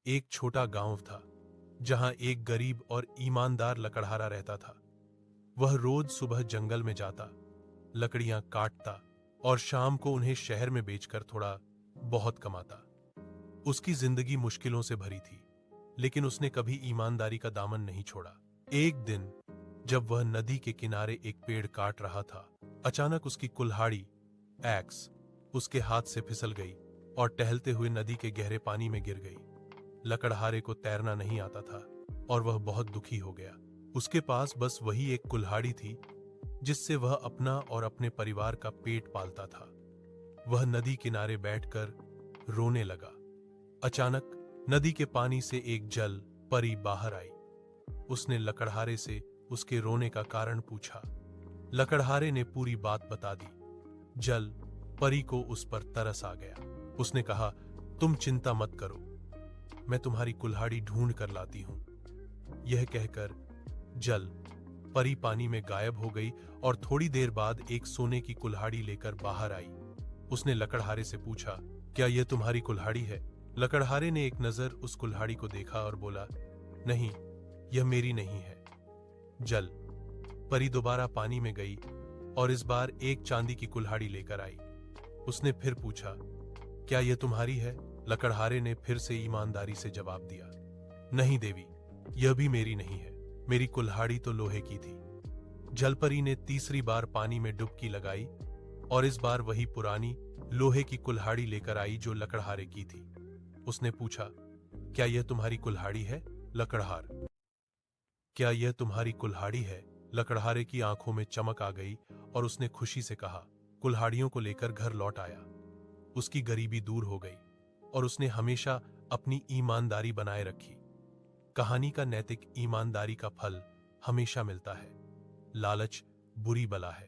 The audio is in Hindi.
एक छोटा गांव था जहां एक गरीब और ईमानदार लकड़हारा रहता था। वह रोज सुबह जंगल में जाता, लकड़ियां काटता और शाम को उन्हें शहर में बेचकर थोड़ा बहुत कमाता। उसकी जिंदगी मुश्किलों से भरी थी, लेकिन उसने कभी ईमानदारी का दामन नहीं छोड़ा। एक दिन जब वह नदी के किनारे एक पेड़ काट रहा था, अचानक उसकी कुल्हाड़ी एक्स उसके हाथ से फिसल गई और टहलते हुए नदी के गहरे पानी में गिर गई। लकड़हारे को तैरना नहीं आता था और वह बहुत दुखी हो गया। उसके पास बस वही एक कुल्हाड़ी थी जिससे वह अपना और अपने परिवार का पेट पालता था। वह नदी किनारे बैठकर रोने लगा। अचानक नदी के पानी से एक जल परी बाहर आई। उसने लकड़हारे से उसके रोने का कारण पूछा। लकड़हारे ने पूरी बात बता दी। जल परी को उस पर तरस आ गया। उसने कहा, तुम चिंता मत करो, मैं तुम्हारी कुल्हाड़ी ढूंढ कर लाती हूं। यह कहकर जल परी पानी में गायब हो गई और थोड़ी देर बाद एक सोने की कुल्हाड़ी लेकर बाहर आई। उसने लकड़हारे से पूछा, क्या यह तुम्हारी कुल्हाड़ी है? लकड़हारे ने एक नजर उस कुल्हाड़ी को देखा और बोला, नहीं, यह मेरी नहीं है। जल परी दोबारा पानी में गई और इस बार एक चांदी की कुल्हाड़ी लेकर आई। उसने फिर पूछा, क्या यह तुम्हारी है? लकड़हारे ने फिर से ईमानदारी से जवाब दिया, नहीं देवी, यह भी मेरी नहीं है, मेरी कुल्हाड़ी तो लोहे की थी। जलपरी ने तीसरी बार पानी में डुबकी लगाई और इस बार वही पुरानी लोहे की कुल्हाड़ी लेकर आई जो लकड़हारे की थी। उसने पूछा, क्या यह तुम्हारी कुल्हाड़ी है? लकड़हार, क्या यह तुम्हारी कुल्हाड़ी है? लकड़हारे की आंखों में चमक आ गई और उसने खुशी से कहा, कुल्हाड़ियों को लेकर घर लौट आया। उसकी गरीबी दूर हो गई और उसने हमेशा अपनी ईमानदारी बनाए रखी। कहानी का नैतिक ईमानदारी का फल हमेशा मिलता है। लालच बुरी बला है।